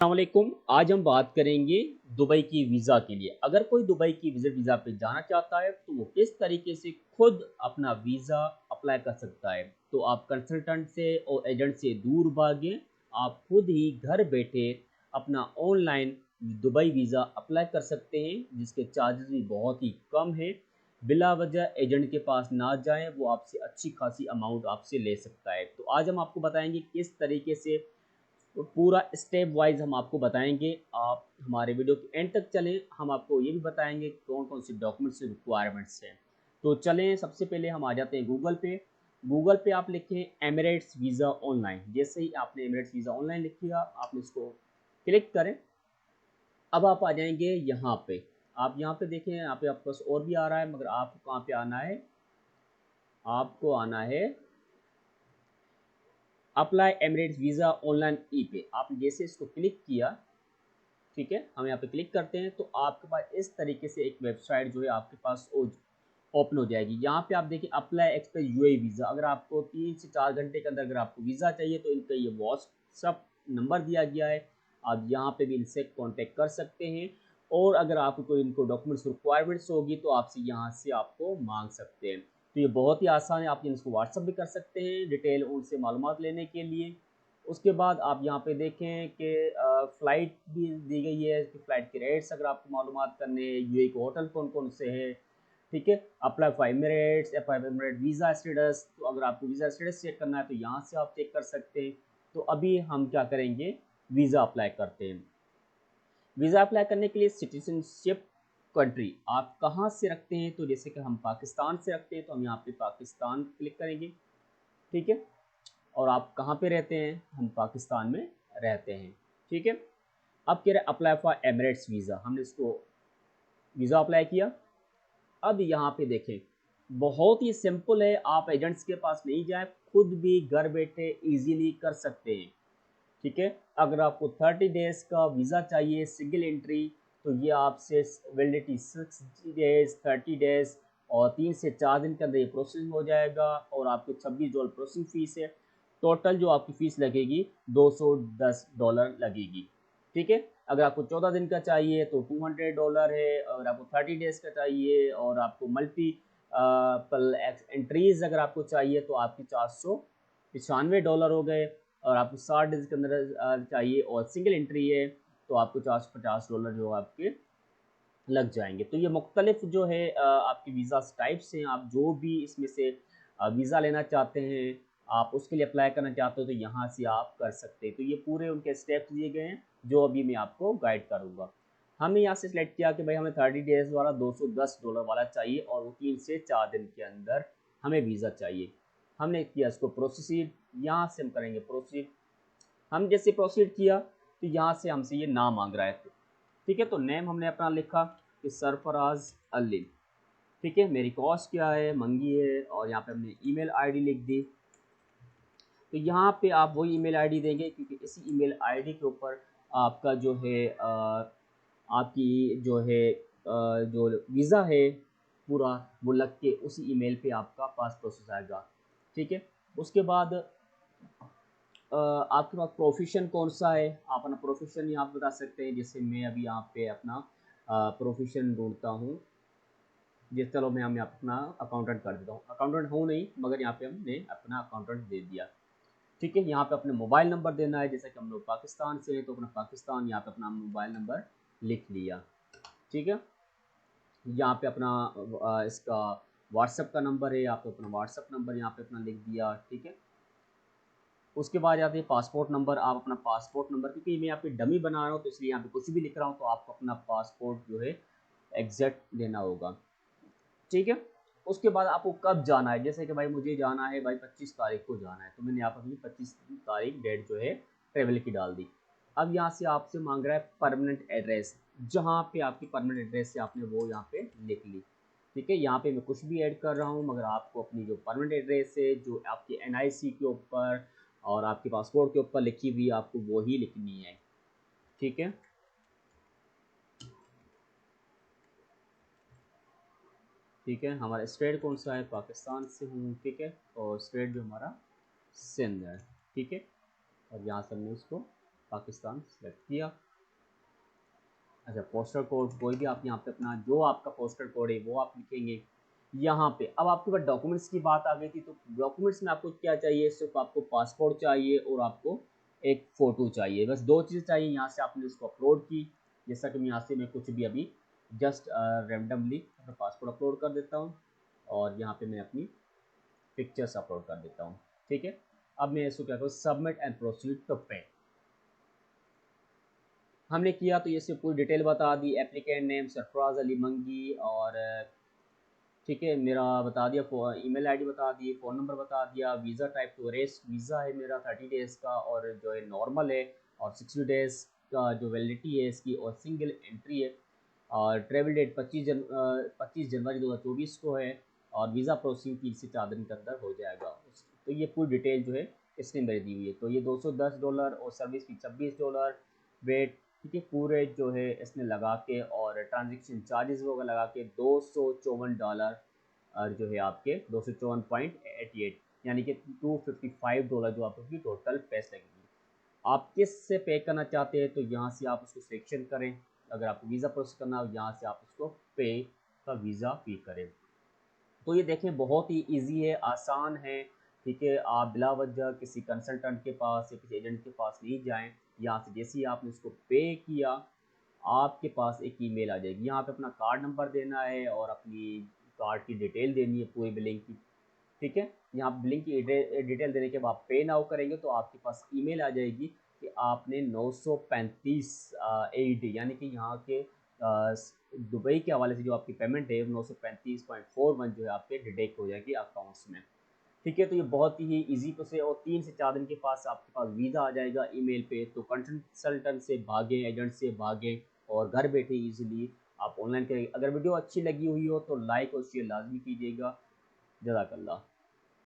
अस्सलाम वालेकुम। आज हम बात करेंगे दुबई की वीज़ा के लिए। अगर कोई दुबई की विजिट वीज़ा पे जाना चाहता है तो वो किस तरीके से खुद अपना वीज़ा अप्लाई कर सकता है। तो आप कंसल्टेंट से और एजेंट से दूर भागें, आप खुद ही घर बैठे अपना ऑनलाइन दुबई वीज़ा अप्लाई कर सकते हैं, जिसके चार्जेस भी बहुत ही कम हैं। बिला वजह एजेंट के पास ना जाएं, वो आपसे अच्छी खासी अमाउंट आपसे ले सकता है। तो आज हम आपको बताएंगे किस तरीके से, तो पूरा स्टेप वाइज हम आपको बताएंगे। आप हमारे वीडियो के एंड तक चलें, हम आपको ये भी बताएंगे कौन कौन से डॉक्यूमेंट्स रिक्वायरमेंट्स हैं। तो चलें, सबसे पहले हम आ जाते हैं गूगल पे आप लिखें एमिरेट्स वीज़ा ऑनलाइन। जैसे ही आपने एमिरेट्स वीज़ा ऑनलाइन लिखिएगा, आपने इसको क्लिक करें। अब आप आ जाएंगे यहाँ पे। आप यहाँ पे देखें, यहाँ पे आपके पास और भी आ रहा है, मगर आपको कहाँ पे आना है, आपको आना है अप्लाई एमिरेट्स वीज़ा ऑनलाइन ई पे। आपने जैसे इसको क्लिक किया, ठीक है, हम यहाँ पे क्लिक करते हैं तो आपके पास इस तरीके से एक वेबसाइट जो है आपके पास ओपन हो जाएगी। यहाँ पे आप देखिए अप्लाई एक्सप्रेस यूएई वीज़ा। अगर आपको 3 से 4 घंटे के अंदर अगर आपको वीज़ा चाहिए तो इनका ये व्हाट्सअप नंबर दिया गया है, आप यहाँ पे भी इनसे कांटेक्ट कर सकते हैं। और अगर आपको कोई इनको डॉक्यूमेंट्स रिक्वायरमेंट्स होगी तो आपसे यहाँ से आपको मांग सकते हैं। तो ये बहुत ही आसान है, आप इसको व्हाट्सअप भी कर सकते हैं डिटेल उनसे मालूमात लेने के लिए। उसके बाद आप यहाँ पे देखें कि फ़्लाइट भी दी गई है कि फ़्लाइट के रेट्स अगर आपको मालूमात करने हैं, यूएई के होटल कौन कौन से हैं, ठीक है। Apply for Emirates, apply for emirate visa status, तो अगर आपको वीज़ा स्टेटस चेक करना है तो यहाँ से आप चेक कर सकते हैं। तो अभी हम क्या करेंगे, वीज़ा अप्लाई करते हैं। वीज़ा अप्लाई करने के लिए सिटीजनशिप कंट्री आप कहाँ से रखते हैं, तो जैसे कि हम पाकिस्तान से रखते हैं तो हम यहाँ पे पाकिस्तान क्लिक करेंगे, ठीक है। और आप कहाँ पे रहते हैं, हम पाकिस्तान में रहते हैं, ठीक है। अब कह रहे अप्लाई फॉर एमिरेट्स वीज़ा, हमने इसको वीज़ा अप्लाई किया। अब यहाँ पे देखें, बहुत ही सिंपल है, आप एजेंट्स के पास नहीं जाए, खुद भी घर बैठे इजीली कर सकते हैं, ठीक है। अगर आपको 30 डेज़ का वीज़ा चाहिए सिंगल एंट्री, तो ये आपसे वैलिडिटी 60 डेज़, 30 डेज़ और 3 से 4 दिन के अंदर ये प्रोसेसिंग हो जाएगा। और आपको $26 प्रोसेसिंग फ़ीस है। टोटल जो आपकी फ़ीस लगेगी $210 लगेगी, ठीक है। अगर आपको 14 दिन का चाहिए तो $200 है। अगर आपको 30 डेज़ का चाहिए और आपको मल्टी पल एंट्रीज़ अगर आपको चाहिए तो आपकी $495 हो गए। और आपको 60 डेज़ के अंदर चाहिए और सिंगल एंट्री है तो आपको $450 जो आपके लग जाएंगे। तो ये मुख्तलिफ जो है आपकी वीज़ा टाइप्स हैं। आप जो भी इसमें से वीज़ा लेना चाहते हैं, आप उसके लिए अप्लाई करना चाहते हो तो यहाँ से आप कर सकते हैं। तो ये पूरे उनके स्टेप्स दिए गए हैं जो अभी मैं आपको गाइड करूँगा। हमने यहाँ से सिलेक्ट किया कि भाई हमें 30 डेज़ वाला $210 वाला चाहिए और वो 3 से 4 दिन के अंदर हमें वीज़ा चाहिए। हमने किया इसको प्रोसीड, यहाँ से हम करेंगे प्रोसीड। हम जैसे प्रोसीड किया तो यहाँ से हमसे ये नाम मांग रहा है, ठीक है। तो नेम हमने अपना लिखा कि सरफराज अली, ठीक है। मेरी कॉस्ट क्या है, मंगी है, और यहाँ पे हमने ईमेल आईडी लिख दी। तो यहाँ पे आप वही ईमेल आईडी देंगे क्योंकि इसी ईमेल आईडी के ऊपर आपका जो है आपकी जो है जो वीज़ा है पूरा वो लग के उसी ईमेल पे आपका पास प्रोसेस आएगा, ठीक है। उसके बाद आपके पास प्रोफेशन कौन सा है, आप अपना प्रोफेशन यहाँ पे बता सकते हैं। जैसे मैं अभी यहाँ पे अपना प्रोफेशन ढूंढता हूँ, जैसे चलो मैं हम यहाँ पे अपना अकाउंटेंट कर देता हूँ। अकाउंटेंट हूँ नहीं, मगर यहाँ पे हमने अपना अकाउंटेंट दे दिया, ठीक है। यहाँ पे अपने मोबाइल नंबर देना है, जैसे कि हम लोग पाकिस्तान से हैं तो अपना पाकिस्तान यहाँ पे अपना मोबाइल नंबर लिख लिया, ठीक है। यहाँ पे अपना इसका व्हाट्सएप का नंबर है, आप अपना व्हाट्सएप नंबर यहाँ पे अपना लिख दिया, ठीक है। उसके बाद आती है पासपोर्ट नंबर, आप अपना पासपोर्ट नंबर, क्योंकि मैं यहाँ पे डमी बना रहा हूँ तो इसलिए यहाँ पे कुछ भी लिख रहा हूँ, तो आपको अपना पासपोर्ट जो है एग्जैक्ट देना होगा, ठीक है। उसके बाद आपको कब जाना है, जैसे कि भाई मुझे जाना है भाई 25 तारीख को जाना है, तो मैंने यहाँ पर अपनी 25 तारीख डेट जो है ट्रेवल की डाल दी। अब यहाँ से आपसे मांग रहा है परमानेंट एड्रेस, जहाँ पे आपकी परमानेंट एड्रेस है आपने वो यहाँ पे लिख ली, ठीक है। यहाँ पे मैं कुछ भी ऐड कर रहा हूँ, मगर आपको अपनी जो परमानेंट एड्रेस है जो आपकी एनआईसी के ऊपर और आपके पासपोर्ट के ऊपर लिखी हुई आपको वो ही लिखनी है, ठीक है। ठीक है, हमारा स्टेट कौन सा है, पाकिस्तान से हूँ, ठीक है। और स्टेट जो हमारा सिंध है, ठीक है। और यहाँ से हमने इसको पाकिस्तान सेलेक्ट किया। अच्छा, पोस्टल कोड कोई भी आप यहाँ पे अपना जो आपका पोस्टल कोड है वो आप लिखेंगे यहाँ पे। अब आपके पास डॉक्यूमेंट्स की बात आ गई थी, तो डॉक्यूमेंट्स में आपको क्या चाहिए, सिर्फ आपको पासपोर्ट चाहिए और आपको एक फ़ोटो चाहिए, बस दो चीज़ें चाहिए। यहाँ से आपने उसको अपलोड की, जैसा कि मैं यहाँ से मैं कुछ भी अभी जस्ट रेंडमली अपना पासपोर्ट अपलोड कर देता हूँ और यहाँ पे मैं अपनी पिक्चर्स अपलोड कर देता हूँ। ठीक है, अब मैं इसको क्या करूँ, सबमिट एंड प्रोसीड टू पे हमने किया। तो ये सिर्फ पूरी डिटेल बता दी, एप्लीकेंट नेम सरफराज अली मंगी, और ठीक है मेरा बता दिया, ईमेल आईडी बता दी, फ़ोन नंबर बता दिया, वीज़ा टाइप टूरिस्ट वीज़ा है मेरा 30 डेज़ का, और जो है नॉर्मल है, और 60 डेज़ का जो वैलिडिटी है इसकी, और सिंगल एंट्री है, और ट्रेवल डेट 25 जनवरी 2024 को है, और वीज़ा प्रोसेसिंग 3 से 4 दिन के अंदर हो जाएगा। तो ये पूरी डिटेल जो है इसने मेरी दी हुई है। तो ये $210 और सर्विस फी $26, वेट ठीक है पूरे जो है इसने लगा के, और ट्रांजेक्शन चार्जेस वगैरह लगा के $254 और जो है आपके 254.88, यानी कि $255 जो आपकी टोटल पैसे लगेगी। आप किस से पे करना चाहते हैं तो यहाँ से आप उसको सिलेक्शन करें। अगर आपको वीज़ा प्रोसेस करना हो यहाँ से आप उसको पे का वीज़ा पे करें। तो ये देखें बहुत ही इजी है, आसान है। ठीक है, आप बिला वजह किसी कंसल्टेंट के पास या किसी एजेंट के पास नहीं जाएं। यहाँ से जैसे ही आपने उसको पे किया, आपके पास एक ईमेल आ जाएगी, यहाँ पे अपना कार्ड नंबर देना है और अपनी कार्ड की डिटेल देनी है पूरी बिलिंग की। ठीक है, यहाँ बिलिंग की डिटेल देने के बाद पे नाउ करेंगे तो आपके पास ईमेल आ जाएगी कि आपने 935 AED यानी कि यहाँ के दुबई के हवाले से जो आपकी पेमेंट है 935.41 जो है आपके डिडक्ट हो जाएगी अकाउंट्स में। ठीक है, तो ये बहुत ही इजी प्रोसेस है, और 3 से 4 दिन के पास आपके पास वीज़ा आ जाएगा ईमेल पे। तो कंसल्टेंट से भागें, एजेंट से भागें, और घर बैठे इजीली आप ऑनलाइन करेंगे। अगर वीडियो अच्छी लगी हुई हो तो लाइक और शेयर लाजमी कीजिएगा। जज़ाकल्लाह।